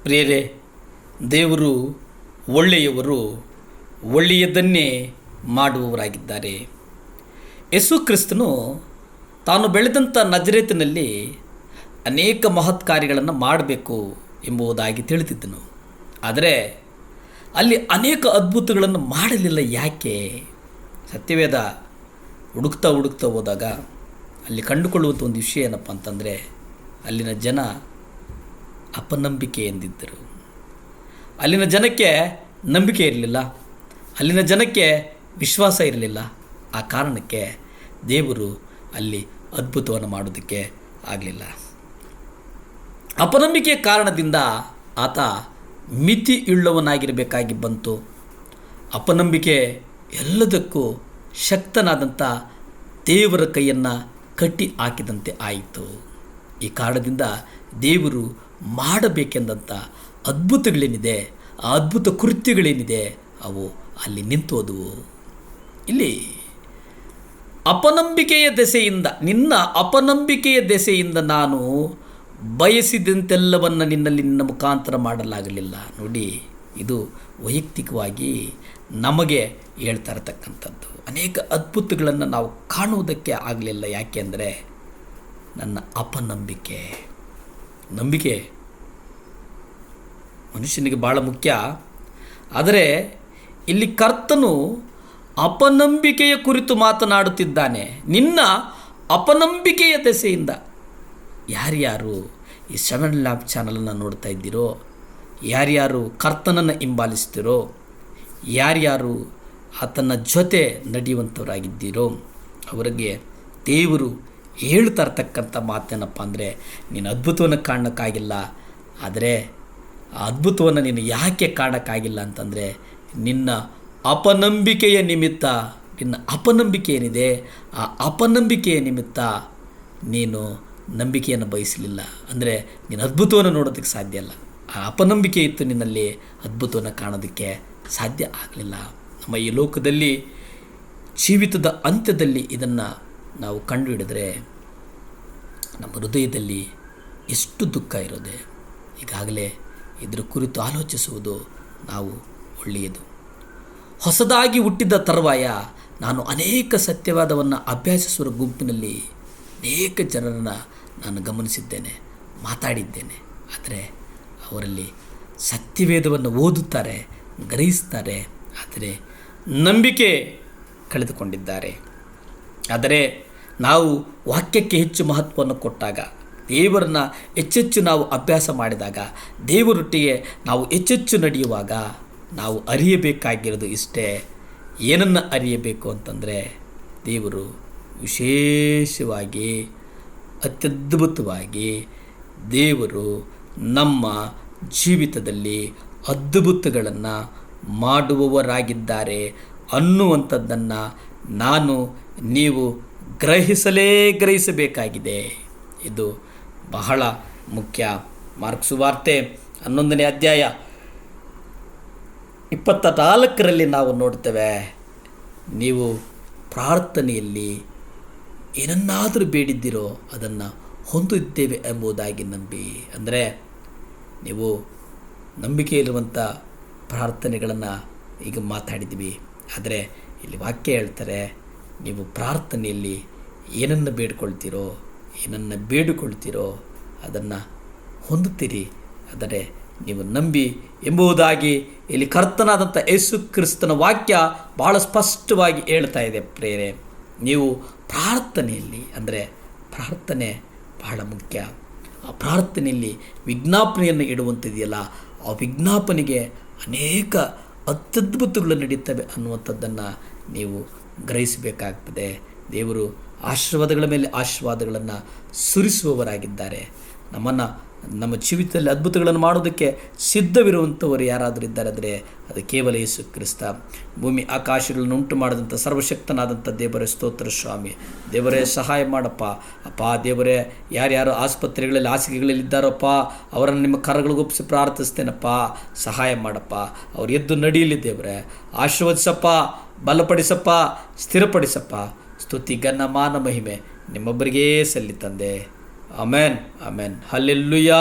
ಪ್ರಿಯರೇ, ದೇವರು ಒಳ್ಳೆಯವರು, ಒಳ್ಳೆಯದನ್ನೇ ಮಾಡುವವರಾಗಿದ್ದಾರೆ. ಯೇಸು ಕ್ರಿಸ್ತನು ತಾನು ಬೆಳೆದಂಥ ನಜರೇತಿನಲ್ಲಿ ಅನೇಕ ಮಹತ್ ಕಾರ್ಯಗಳನ್ನು ಮಾಡಬೇಕು ಎಂಬುದಾಗಿ ತಿಳಿದಿದ್ದನು. ಆದರೆ ಅಲ್ಲಿ ಅನೇಕ ಅದ್ಭುತಗಳನ್ನು ಮಾಡಲಿಲ್ಲ. ಯಾಕೆ? ಸತ್ಯವೇದ ಹುಡುಕ್ತಾ ಹೋದಾಗ ಅಲ್ಲಿ ಕಂಡುಕೊಳ್ಳುವಂಥ ಒಂದು ವಿಷಯ ಏನಪ್ಪ ಅಂತಂದರೆ, ಅಲ್ಲಿನ ಜನ ಅಪನಂಬಿಕೆ ಎಂದಿದ್ದರು. ಅಲ್ಲಿನ ಜನಕ್ಕೆ ನಂಬಿಕೆ ಇರಲಿಲ್ಲ, ಅಲ್ಲಿನ ಜನಕ್ಕೆ ವಿಶ್ವಾಸ ಇರಲಿಲ್ಲ. ಆ ಕಾರಣಕ್ಕೆ ದೇವರು ಅಲ್ಲಿ ಅದ್ಭುತವನ್ನು ಮಾಡೋದಕ್ಕೆ ಆಗಲಿಲ್ಲ. ಅಪನಂಬಿಕೆಯ ಕಾರಣದಿಂದ ಆತ ಮಿತಿಯುಳ್ಳವನಾಗಿರಬೇಕಾಗಿ ಬಂತು. ಅಪನಂಬಿಕೆ ಎಲ್ಲದಕ್ಕೂ ಶಕ್ತನಾದಂಥ ದೇವರ ಕೈಯನ್ನು ಕಟ್ಟಿ ಹಾಕಿದಂತೆ ಆಯಿತು. ಈ ಕಾರಣದಿಂದ ದೇವರು ಮಾಡಬೇಕೆಂದಂಥ ಅದ್ಭುತಗಳೇನಿದೆ, ಆ ಅದ್ಭುತ ಕೃತ್ಯಗಳೇನಿದೆ, ಅವು ಅಲ್ಲಿ ನಿಂತೋದವು. ಇಲ್ಲಿ ಅಪನಂಬಿಕೆಯ ದೆಸೆಯಿಂದ, ನಿನ್ನ ಅಪನಂಬಿಕೆಯ ದೆಸೆಯಿಂದ ನಾನು ಬಯಸಿದಂತೆಲ್ಲವನ್ನು ನಿನ್ನ ಮುಖಾಂತರ ಮಾಡಲಾಗಲಿಲ್ಲ. ನೋಡಿ, ಇದು ವೈಯಕ್ತಿಕವಾಗಿ ನಮಗೆ ಹೇಳ್ತಾ ಇರತಕ್ಕಂಥದ್ದು. ಅನೇಕ ಅದ್ಭುತಗಳನ್ನು ನಾವು ಕಾಣುವುದಕ್ಕೆ ಆಗಲಿಲ್ಲ. ಯಾಕೆಂದರೆ ನನ್ನ ಅಪನಂಬಿಕೆ. ನಂಬಿಕೆ ಮನುಷ್ಯನಿಗೆ ಭಾಳ ಮುಖ್ಯ. ಆದರೆ ಇಲ್ಲಿ ಕರ್ತನು ಅಪನಂಬಿಕೆಯ ಕುರಿತು ಮಾತನಾಡುತ್ತಿದ್ದಾನೆ. ನಿನ್ನ ಅಪನಂಬಿಕೆಯ ದೆಸೆಯಿಂದ ಯಾರ್ಯಾರು ಈ 7 ಲ್ಯಾಂಪ್ ಚಾನಲನ್ನು ನೋಡ್ತಾ ಇದ್ದೀರೋ, ಯಾರ್ಯಾರು ಕರ್ತನನ್ನು ಹಿಂಬಾಲಿಸ್ತೀರೋ, ಯಾರ್ಯಾರು ಆತನ ಜೊತೆ ನಡೆಯುವಂಥವರಾಗಿದ್ದೀರೋ, ಅವರಿಗೆ ದೇವರು ಹೇಳ್ತಾ ಇರ್ತಕ್ಕಂಥ ಮಾತೇನಪ್ಪ ಅಂದರೆ, ನೀನು ಅದ್ಭುತವನ್ನು ಕಾಣೋಕ್ಕಾಗಿಲ್ಲ. ಆದರೆ ಆ ಅದ್ಭುತವನ್ನು ನೀನು ಯಾಕೆ ಕಾಣೋಕ್ಕಾಗಿಲ್ಲ ಅಂತಂದರೆ, ನಿನ್ನ ಅಪನಂಬಿಕೆಯ ನಿಮಿತ್ತ. ನಿನ್ನ ಅಪನಂಬಿಕೆ ಏನಿದೆ, ಆ ಅಪನಂಬಿಕೆಯ ನಿಮಿತ್ತ ನೀನು ನಂಬಿಕೆಯನ್ನು ಬಯಸಲಿಲ್ಲ. ಅಂದರೆ ನೀನು ಅದ್ಭುತವನ್ನು ನೋಡೋದಕ್ಕೆ ಸಾಧ್ಯ ಇಲ್ಲ. ಆ ಅಪನಂಬಿಕೆ ಇತ್ತು ನಿನ್ನಲ್ಲಿ, ಅದ್ಭುತವನ್ನು ಕಾಣೋದಕ್ಕೆ ಸಾಧ್ಯ ಆಗಲಿಲ್ಲ. ನಮ್ಮ ಈ ಲೋಕದಲ್ಲಿ ಜೀವಿತದ ಅಂತ್ಯದಲ್ಲಿ ಇದನ್ನು ನಾವು ಕಂಡುಹಿಡಿದ್ರೆ ನಮ್ಮ ಹೃದಯದಲ್ಲಿ ಎಷ್ಟು ದುಃಖ ಇರೋದೆ. ಈಗಾಗಲೇ ಇದರ ಕುರಿತು ಆಲೋಚಿಸುವುದು ನಾವು ಒಳ್ಳೆಯದು. ಹೊಸದಾಗಿ ಹುಟ್ಟಿದ ತರುವಾಯ ನಾನು ಅನೇಕ ಸತ್ಯವಾದವನ್ನು ಅಭ್ಯಾಸಿಸುವ ಗುಂಪಿನಲ್ಲಿ ಅನೇಕ ಜನರನ್ನು ನಾನು ಗಮನಿಸಿದ್ದೇನೆ, ಮಾತಾಡಿದ್ದೇನೆ. ಆದರೆ ಅವರಲ್ಲಿ ಸತ್ಯವೇದವನ್ನು ಓದುತ್ತಾರೆ, ಗ್ರಹಿಸ್ತಾರೆ, ಆದರೆ ನಂಬಿಕೆ ಕಳೆದುಕೊಂಡಿದ್ದಾರೆ. ಆದರೆ ನಾವು ವಾಕ್ಯಕ್ಕೆ ಹೆಚ್ಚು ಮಹತ್ವವನ್ನು ಕೊಟ್ಟಾಗ, ದೇವರನ್ನ ಹೆಚ್ಚೆಚ್ಚು ನಾವು ಅಭ್ಯಾಸ ಮಾಡಿದಾಗ, ದೇವರೊಟ್ಟಿಗೆ ನಾವು ಹೆಚ್ಚೆಚ್ಚು ನಡೆಯುವಾಗ ನಾವು ಅರಿಯಬೇಕಾಗಿರೋದು ಇಷ್ಟೇ. ಏನನ್ನು ಅರಿಯಬೇಕು ಅಂತಂದರೆ, ದೇವರು ವಿಶೇಷವಾಗಿ ಅತ್ಯದ್ಭುತವಾಗಿ ದೇವರು ನಮ್ಮ ಜೀವಿತದಲ್ಲಿ ಅದ್ಭುತಗಳನ್ನು ಮಾಡುವವರಾಗಿದ್ದಾರೆ ಅನ್ನುವಂಥದ್ದನ್ನು ನೀವು ಗ್ರಹಿಸಬೇಕಾಗಿದೆ. ಇದು ಬಹಳ ಮುಖ್ಯ. ಮಾರ್ಕ್ ಸುವಾರ್ತೆ 11ನೇ ಅಧ್ಯಾಯ 24ರಲ್ಲಿ ನಾವು ನೋಡ್ತೇವೆ, ನೀವು ಪ್ರಾರ್ಥನೆಯಲ್ಲಿ ಏನನ್ನಾದರೂ ಬೇಡಿದ್ದೀರೋ ಅದನ್ನು ಹೊಂದಿದ್ದೇವೆ ಎಂಬುದಾಗಿ ನಂಬಿ. ಅಂದರೆ ನೀವು ನಂಬಿಕೆ ಇರುವಂಥ ಪ್ರಾರ್ಥನೆಗಳನ್ನು ಈಗ ಮಾತಾಡಿದ್ವಿ. ಆದರೆ ಇಲ್ಲಿ ವಾಕ್ಯ ಹೇಳ್ತಾರೆ, ನೀವು ಪ್ರಾರ್ಥನೆಯಲ್ಲಿ ಏನನ್ನು ಬೇಡಿಕೊಳ್ತೀರೋ ಅದನ್ನು ಹೊಂದುತ್ತೀರಿ, ಆದರೆ ನೀವು ನಂಬಿ ಎಂಬುದಾಗಿ ಇಲ್ಲಿ ಕರ್ತನಾದಂಥ ಯೇಸು ಕ್ರಿಸ್ತನ ವಾಕ್ಯ ಭಾಳ ಸ್ಪಷ್ಟವಾಗಿ ಹೇಳ್ತಾ ಇದೆ. ಪ್ರೇರೆ, ನೀವು ಪ್ರಾರ್ಥನೆಯಲ್ಲಿ, ಅಂದರೆ ಪ್ರಾರ್ಥನೆ ಬಹಳ ಮುಖ್ಯ. ಆ ಪ್ರಾರ್ಥನೆಯಲ್ಲಿ ವಿಜ್ಞಾಪನೆಯನ್ನು ಇಡುವಂಥದ್ದೆಯಲ್ಲ, ಆ ವಿಜ್ಞಾಪನೆಗೆ ಅನೇಕ ಅತ್ಯದ್ಭುತಗಳು ನಡೀತವೆ ಅನ್ನುವಂಥದ್ದನ್ನು ನೀವು ಗ್ರಹಿಸಬೇಕಾಗ್ತದೆ. ದೇವರು ಆಶೀರ್ವಾದಗಳ ಮೇಲೆ ಆಶೀರ್ವಾದಗಳನ್ನು ಸುರಿಸುವವರಾಗಿದ್ದಾರೆ. ನಮ್ಮ ಜೀವಿತದಲ್ಲಿ ಅದ್ಭುತಗಳನ್ನು ಮಾಡೋದಕ್ಕೆ ಸಿದ್ಧವಿರುವಂಥವರು ಯಾರಾದರೂ ಇದ್ದಾರೆ ಅಂದರೆ ಅದು ಕೇವಲ ಯೇಸು ಕ್ರಿಸ್ತ. ಭೂಮಿ ಆಕಾಶಗಳನ್ನು ಉಂಟು ಮಾಡಿದಂಥ ಸರ್ವಶಕ್ತನಾದಂಥ ದೇವರೇ ಸ್ತೋತ್ರ ಸ್ವಾಮಿ. ದೇವರೇ ಸಹಾಯ ಮಾಡಪ್ಪ. ಅಪ್ಪ ದೇವರೇ, ಯಾರ್ಯಾರು ಆಸ್ಪತ್ರೆಗಳಲ್ಲಿ ಹಾಸಿಗೆಗಳಲ್ಲಿ ಇದ್ದಾರಪ್ಪ, ಅವರನ್ನು ನಿಮ್ಮ ಕರಗಳಿಗೊಪ್ಪಿಸಿ ಪ್ರಾರ್ಥಿಸ್ತೇನಪ್ಪ. ಸಹಾಯ ಮಾಡಪ್ಪ. ಅವ್ರು ಎದ್ದು ನಡೀಲಿ ದೇವರೇ. ಆಶೀರ್ವದಿಸಪ್ಪ, ಬಲಪಡಿಸಪ್ಪ, ಸ್ಥಿರಪಡಿಸಪ್ಪ. ಸ್ತುತಿ ಘನ ಮಾನ ಮಹಿಮೆ ನಿಮ್ಮೊಬ್ಬರಿಗೇ ಸಲ್ಲಿ ತಂದೆ. Amen, amen, hallelujah.